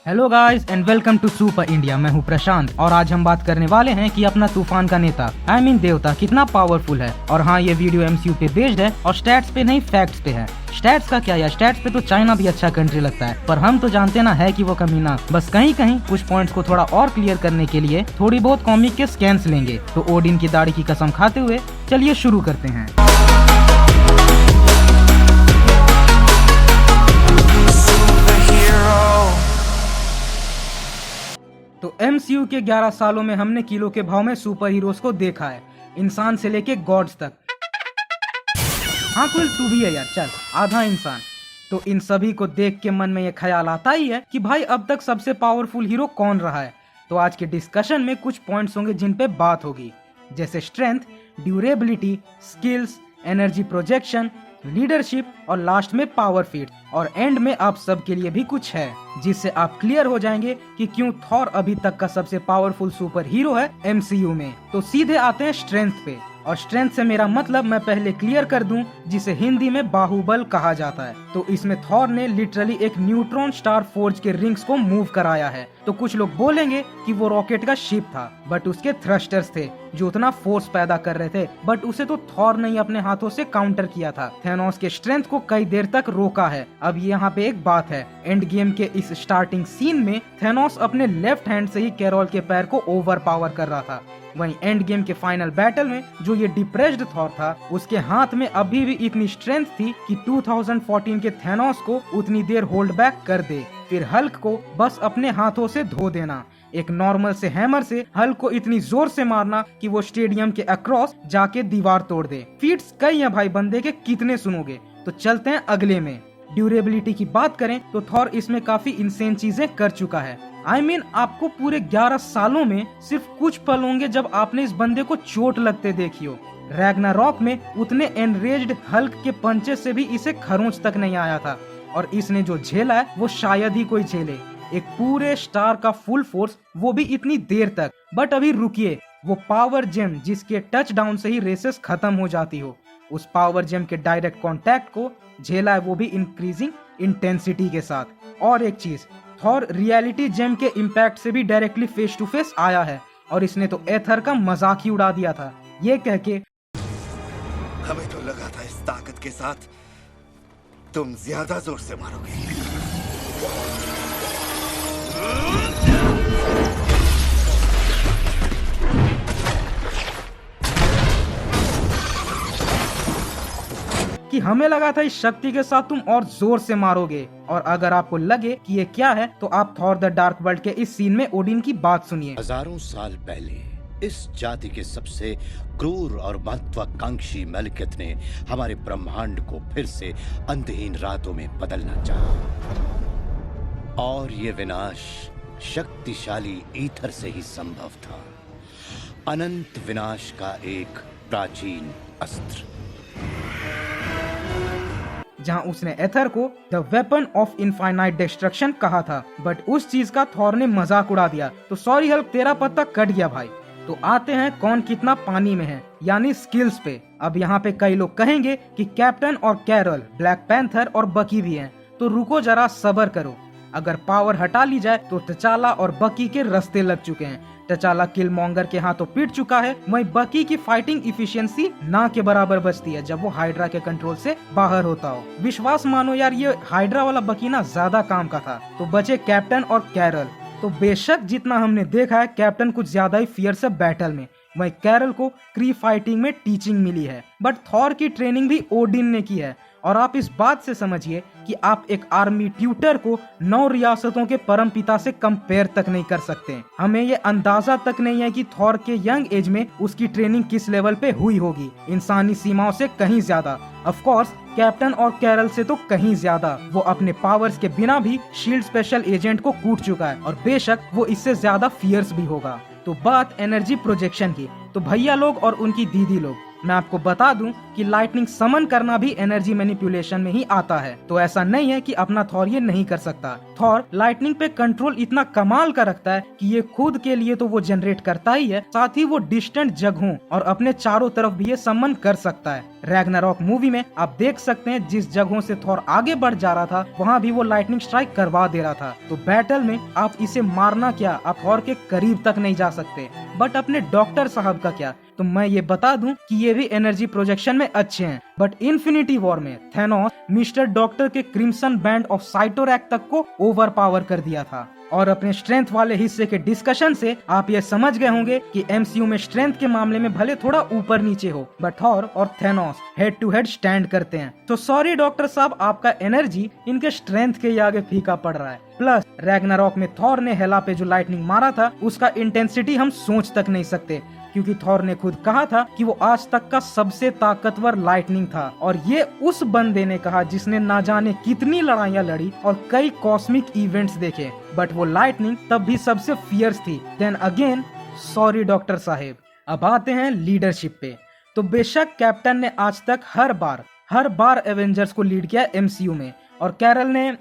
Hello guys and welcome to super India. मैं हूं प्रशांत और आज हम बात करने वाले हैं कि अपना तूफान का नेता देवता कितना पावरफुल है। और हाँ, ये वीडियो एमसीयू पे बेस्ड है और स्टैट्स पे नहीं फैक्ट्स पे है। स्टैट्स का क्या यार, स्टैट्स पे तो चाइना भी अच्छा कंट्री लगता है, पर हम तो जानते ना है कि वो कमीना बस कहीं कहीं कुछ पॉइंट्स को थोड़ा और क्लियर करने के लिए थोड़ी बहुत कॉमिक के स्कैन्स लेंगे। तो ओडिन की दाढ़ी की कसम खाते हुए चलिए शुरू करते हैं। तो एमसीयू के 11 सालों में हमने किलो के भाव में सुपर हीरोज को देखा है, इंसान से लेके गॉड्स तक। हाँ कुल तू भी है यार, चल आधा इंसान। तो इन सभी को देख के मन में ये ख्याल आता ही है कि भाई अब तक सबसे पावरफुल हीरो कौन रहा है। तो आज के डिस्कशन में कुछ पॉइंट्स होंगे जिन पे बात होगी, जैसे strength, durability, skills, energy projection, leadership और लास्ट में पावर फीट। और एंड में आप सब के लिए भी कुछ है जिससे आप क्लियर हो जाएंगे कि क्यों थॉर अभी तक का सबसे पावरफुल सुपर हीरो है एमसीयू में। तो सीधे आते हैं स्ट्रेंथ पे, और स्ट्रेंथ से मेरा मतलब मैं पहले क्लियर कर दूं, जिसे हिंदी में बाहुबल कहा जाता है। तो इसमें थॉर ने लिटरली एक न्यूट्रॉन स्टार फोर्ज के रिंग्स को मूव कराया है। तो कुछ लोग बोलेंगे कि वो रॉकेट का शिप था, बट उसके थ्रस्टर्स थे जो उतना फोर्स पैदा कर रहे थे, बट उसे तो थॉर ने ही अपने हाथों से काउंटर किया था। थैनोस के स्ट्रेंथ को कई देर तक रोका है। अब यहाँ पे एक बात है, एंड गेम के इस स्टार्टिंग सीन में थैनोस अपने लेफ्ट हैंड से ही कैरोल के पैर को ओवर पावर कर रहा था। वहीं एंड गेम के फाइनल बैटल में जो ये डिप्रेस्ड थॉर था, उसके हाथ में अभी भी इतनी स्ट्रेंथ थी कि 2014 के थैनोस को उतनी देर होल्ड बैक कर दे, फिर हल्क को बस अपने हाथों से धो देना। एक नॉर्मल से हैमर से हल्क को इतनी जोर से मारना कि वो स्टेडियम के अक्रॉस जाके दीवार तोड़ दे। फीट्स कई हैं भाई, बंदे के कितने सुनोगे। तो चलते हैं अगले में। ड्यूरेबिलिटी की बात करें तो थॉर इसमें काफी इंसेन चीजें कर चुका है। आपको पूरे 11 सालों में सिर्फ कुछ पल होंगे जब आपने इस बंदे को चोट लगते देखी हो। रैग्नारॉक में उतने एनरेज्ड हल्क के पंचे से भी इसे खरोंच तक नहीं आया था, और इसने जो झेला है वो शायद ही कोई झेले। एक पूरे स्टार का फुल फोर्स, वो भी इतनी देर तक। बट अभी रुकिए, वो पावर जेम जिसके टच डाउन से ही रेसेस खत्म हो जाती हो, उस पावर जेम के डायरेक्ट कांटेक्ट को झेला है, वो भी इंक्रीजिंग इंटेंसिटी के साथ। और एक चीज, थॉर रियलिटी जेम के इम्पैक्ट से भी डायरेक्टली फेस टू फेस आया है, और इसने तो एथर का मजाक ही उड़ा दिया था, ये कह के हमें तो लगा था इस ताकत के साथ तुम ज्यादा जोर से मारोगे। कि हमें लगा था इस शक्ति के साथ तुम और जोर से मारोगे। और अगर आपको लगे कि ये क्या है, तो आप थॉर द डार्क वर्ल्ड के इस सीन में ओडिन की बात सुनिए। हजारों साल पहले इस जाति के सबसे क्रूर और महत्वाकांक्षी मलिकत ने हमारे ब्रह्मांड को फिर से अंतहीन रातों में बदलना चाहा, और ये विनाश शक्तिशाली ईथर से ही संभव था। अनंत विनाश का एक प्राचीन अस्त्र, जहां उसने एथर को the weapon of infinite destruction कहा था, बट उस चीज का थॉर ने मजाक उड़ा दिया। तो सॉरी हल्क, तेरा पत्ता कट गया भाई। तो आते हैं कौन कितना पानी में है, यानी स्किल्स पे। अब यहाँ पे कई लोग कहेंगे कि कैप्टन और कैरल, ब्लैक पैंथर और बकी भी हैं। तो रुको जरा, सबर करो। अगर पावर हटा ली जाए तो तचाला और बकी के रास्ते लग चुके हैं। तचाला किलमॉन्गर के हाथों पीट चुका है, वहीं बकी की फाइटिंग इफिशिएंसी ना के बराबर बचती है जब वो हाइड्रा के कंट्रोल से बाहर होता हो। विश्वास मानो यार, ये हाइड्रा वाला बकी ना ज्यादा काम का था। तो बचे कैप्टन और कैरल। तो बेशक जितना हमने देखा है, कैप्टन कुछ ज्यादा ही फियर्स है बैटल में, वहीं कैरल को क्री फाइटिंग में टीचिंग मिली है, बट थॉर की ट्रेनिंग भी ओडिन ने की है। और आप इस बात से समझिए कि आप एक आर्मी ट्यूटर को 9 रियासतों के परमपिता से कंपेयर तक नहीं कर सकते। हमें ये अंदाजा तक नहीं है कि थॉर के यंग एज में उसकी ट्रेनिंग किस लेवल पे हुई होगी, इंसानी सीमाओं से कहीं ज्यादा। ऑफ कोर्स कैप्टन और कैरल से तो कहीं ज्यादा। वो अपने पावर्स के बिना भी शील्ड स्पेशल एजेंट को कूट चुका है, और बेशक वो इससे ज्यादा फियर्स भी होगा। तो बात एनर्जी प्रोजेक्शन की, तो भैया लोग और उनकी दीदी लोग, मैं आपको बता दूं कि लाइटनिंग समन करना भी एनर्जी मैनिपुलेशन में ही आता है, तो ऐसा नहीं है कि अपना थॉर ये नहीं कर सकता। थॉर लाइटनिंग पे कंट्रोल इतना कमाल का रखता है कि ये खुद के लिए तो वो जनरेट करता ही है, साथ ही वो डिस्टेंट जगहों और अपने चारों तरफ भी ये समन कर सकता है। रैग्नारॉक मूवी में आप देख सकते हैं जिस जगहों से थॉर आगे बढ़ जा रहा था वहाँ भी वो लाइटनिंग स्ट्राइक करवा दे रहा था। तो बैटल में आप इसे मारना क्या, आप थॉर के करीब तक नहीं जा सकते। बट अपने डॉक्टर साहब का क्या, तो मैं ये बता दूं कि ये भी एनर्जी प्रोजेक्शन में अच्छे हैं। बट इन्फिनिटी वॉर में थैनोस मिस्टर डॉक्टर के क्रिम्सन बैंड ऑफ साइटोरैक तक को ओवर पावर कर दिया था। और अपने स्ट्रेंथ वाले हिस्से के डिस्कशन से आप ये समझ गए होंगे कि एमसीयू में स्ट्रेंथ के मामले में भले थोड़ा ऊपर नीचे हो, बट थॉर और Thanos head to head stand करते हैं। तो सॉरी डॉक्टर साहब, आपका एनर्जी इनके स्ट्रेंथ के आगे फीका पड़ रहा है। प्लस रैग्नारॉक में थॉर ने हेला पे जो लाइटनिंग मारा था उसका इंटेंसिटी हम सोच तक नहीं सकते, क्योंकि थॉर ने खुद कहा था कि वो आज तक का सबसे ताकतवर लाइटनिंग था। और ये उस बंदे ने कहा जिसने ना जाने कितनी लड़ाइयाँ लड़ी और कई कॉस्मिक इवेंट्स देखे, बट वो लाइटनिंग तब भी सबसे फियर्स थी। देन अगेन सॉरी डॉक्टर साहेब। अब आते हैं लीडरशिप पे। तो बेशक कैप्टन ने आज तक हर बार एवेंजर्स को लीड किया एमसीयू में, और कैरल ने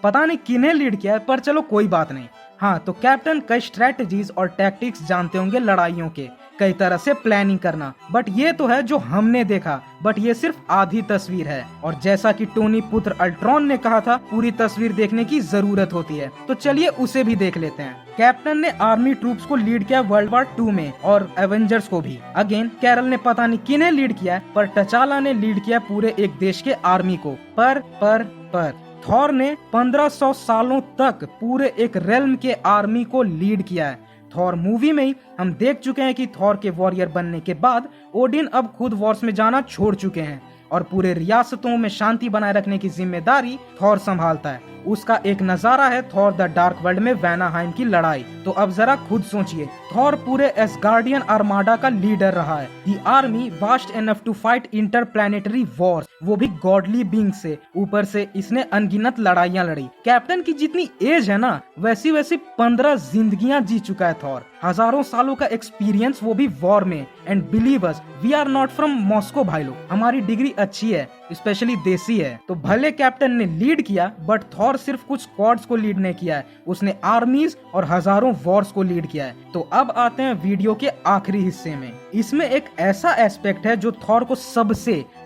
पता नहीं किन्हें लीड किया, पर चलो कोई बात नहीं। हाँ, तो कैप्टन कई स्ट्रेटजीज और टैक्टिक्स जानते होंगे लड़ाइयों के, कई तरह से प्लानिंग करना। बट ये तो है जो हमने देखा, बट ये सिर्फ आधी तस्वीर है। और जैसा कि टोनी पुत्र अल्ट्रॉन ने कहा था, पूरी तस्वीर देखने की जरूरत होती है, तो चलिए उसे भी देख लेते हैं। कैप्टन ने आर्मी ट्रूप्स को लीड किया वर्ल्ड वॉर 2 में, और एवेंजर्स को भी। अगेन कैरल ने पता नहीं किन्हें लीड किया, पर टचाला ने लीड किया पूरे एक देश के आर्मी को। पर थॉर ने 1500 सालों तक पूरे एक रेल्म के आर्मी को लीड किया है। थॉर मूवी में ही हम देख चुके हैं कि थॉर के वॉरियर बनने के बाद ओडिन अब खुद वॉर्स में जाना छोड़ चुके हैं, और पूरे रियासतों में शांति बनाए रखने की जिम्मेदारी थॉर संभालता है। उसका एक नजारा है थॉर द डार्क वर्ल्ड में वैनाहाइम की लड़ाई। तो अब जरा खुद सोचिए, थॉर पूरे एसगार्डियन आर्माडा का लीडर रहा है। The army vast enough to fight interplanetary wars, वो भी गॉडली बीइंग से। ऊपर से इसने अनगिनत लड़ाइयां लड़ी। कैप्टन की जितनी एज है ना, वैसी 15 जिंदगियां जी चुका है थॉर। हजारों सालों का एक्सपीरियंस, वो भी वॉर में। And believe us, we are not from Moscow भाई लोग, हमारी डिग्री अच्छी है, स्पेशली देसी है। तो भले कैप्टन ने लीड किया, बट थॉर सिर्फ कुछ स्क्वाड्स को लीड नहीं किया है, उसने आर्मीज और हजारों वॉर्स को लीड किया है। तो अब आते हैं वीडियो के आखिरी हिस्से में। इसमें एक ऐसा एस्पेक्ट है जो थॉर को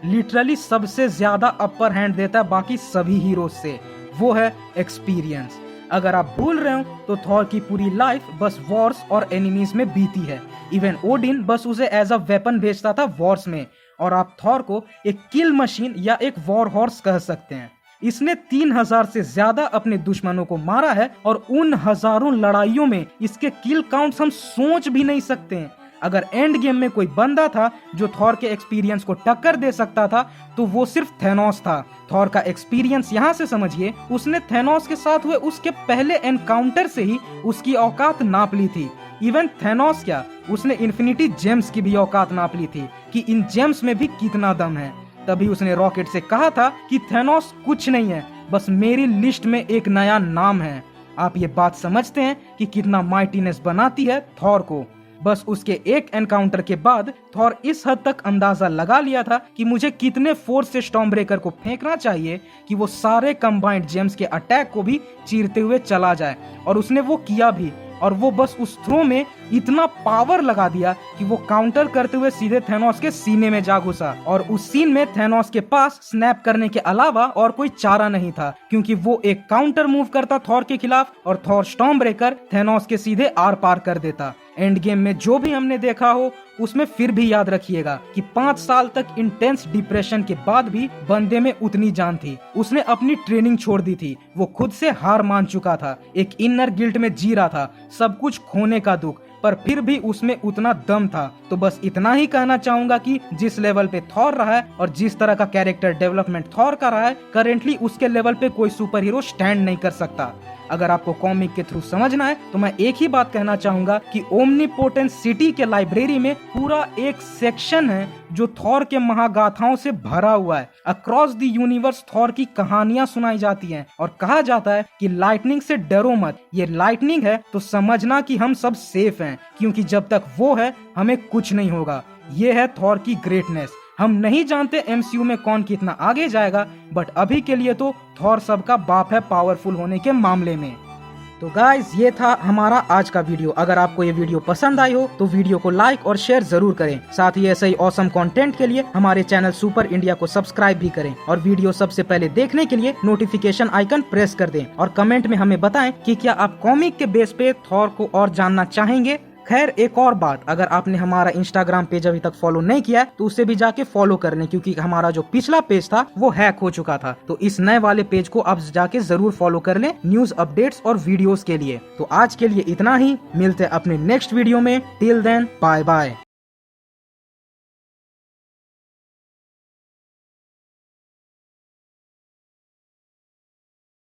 लिटरली सबसे ज्यादा अपर हैंड देता है बाकी सभी हीरोज से, वो है एक्सपीरियंस। अगर आप भूल रहे हो तो थॉर की पूरी लाइफ बस वॉर्स और एनिमीज में बीती है। इवन ओडिन बस उसे एज अ वेपन भेजता था वॉर्स में, और आप थॉर को एक किल मशीन या एक वॉर हॉर्स कह सकते हैं। इसने 3000 से ज्यादा अपने दुश्मनों को मारा है, और उन हजारों लड़ाइयों में इसके किल काउंट्स हम सोच भी नहीं सकते हैं। अगर एंड गेम में कोई बंदा था जो थॉर के एक्सपीरियंस को टक्कर दे सकता था, तो वो सिर्फ थैनोस था। थॉर का एक्सपीरियंस यहाँ से समझिए, उसने थैनोस के साथ हुए उसके पहले एनकाउंटर से ही उसकी औकात नाप ली थी। इवन थैनोस क्या, उसने इन्फिनिटी जेम्स की भी औकात नाप ली थी कि इन जेम्स में भी कितना दम है। तभी उसने रॉकेट से कहा था कि थैनोस कुछ नहीं है, बस मेरी लिस्ट में एक नया नाम है। आप ये बात समझते हैं कि कितना माइटीनेस बनाती है थॉर को। बस उसके एक एनकाउंटर के बाद थॉर इस हद तक अंदाजा लगा लिया था कि मुझे कितने फोर्स से स्टॉर्म ब्रेकर को फेंकना चाहिए कि वो सारे कंबाइंड जेम्स के अटैक को भी चीरते हुए चला जाए, और उसने वो किया भी। और वो बस उस थ्रो में इतना पावर लगा दिया कि वो काउंटर करते हुए सीधे थैनोस के सीने में जा घुसा। और उस सीन में थैनोस के पास स्नैप करने के अलावा और कोई चारा नहीं था, क्योंकि वो एक काउंटर मूव करता थॉर के खिलाफ, और थॉर स्टॉर्म ब्रेकर थैनोस के सीधे आर पार कर देता। एंड गेम में जो भी हमने देखा हो उसमें फिर भी याद रखिएगा कि 5 साल तक इंटेंस डिप्रेशन के बाद भी बंदे में उतनी जान थी। उसने अपनी ट्रेनिंग छोड़ दी थी, वो खुद से हार मान चुका था, एक इनर गिल्ट में जी रहा था, सब कुछ खोने का दुख, पर फिर भी उसमें उतना दम था। तो बस इतना ही कहना चाहूंगा कि जिस लेवल पे थॉर रहा है और जिस तरह का कैरेक्टर डेवलपमेंट थॉर का रहा है, करेंटली उसके लेवल पे कोई सुपर हीरो स्टैंड नहीं कर सकता। अगर आपको कॉमिक के थ्रू समझना है तो मैं एक ही बात कहना चाहूंगा कि ओमनीपोटेंट सिटी के लाइब्रेरी में पूरा एक सेक्शन है जो थॉर के महागाथाओं से भरा हुआ है। अक्रॉस द यूनिवर्स थॉर की कहानियां सुनाई जाती हैं, और कहा जाता है कि लाइटनिंग से डरो मत, ये लाइटनिंग है तो समझना कि हम सब सेफ हैं, क्योंकि जब तक वो है हमें कुछ नहीं होगा। ये है थॉर की ग्रेटनेस। हम नहीं जानते एमसीयू में कौन कितना आगे जाएगा, बट अभी के लिए तो थॉर सबका बाप है पावरफुल होने के मामले में। तो गाइज ये था हमारा आज का वीडियो। अगर आपको ये वीडियो पसंद आई हो तो वीडियो को लाइक और शेयर जरूर करें। साथ ही ऐसे ही ऑसम कंटेंट के लिए हमारे चैनल सुपर इंडिया को सब्सक्राइब भी करें और वीडियो सबसे पहले देखने के लिए नोटिफिकेशन आइकन प्रेस कर दें और कमेंट में हमें बताएं कि क्या आप कॉमिक के बेस पे थॉर को और जानना चाहेंगे। खैर एक और बात, अगर आपने हमारा इंस्टाग्राम पेज अभी तक फॉलो नहीं किया तो उसे भी जाके फॉलो कर लें, क्योंकि हमारा जो पिछला पेज था वो हैक हो चुका था। तो इस नए वाले पेज को आप जाके जरूर फॉलो कर लें न्यूज अपडेट्स और वीडियोस के लिए। तो आज के लिए इतना ही, मिलते हैं अपने नेक्स्ट वीडियो में। Till then bye bye.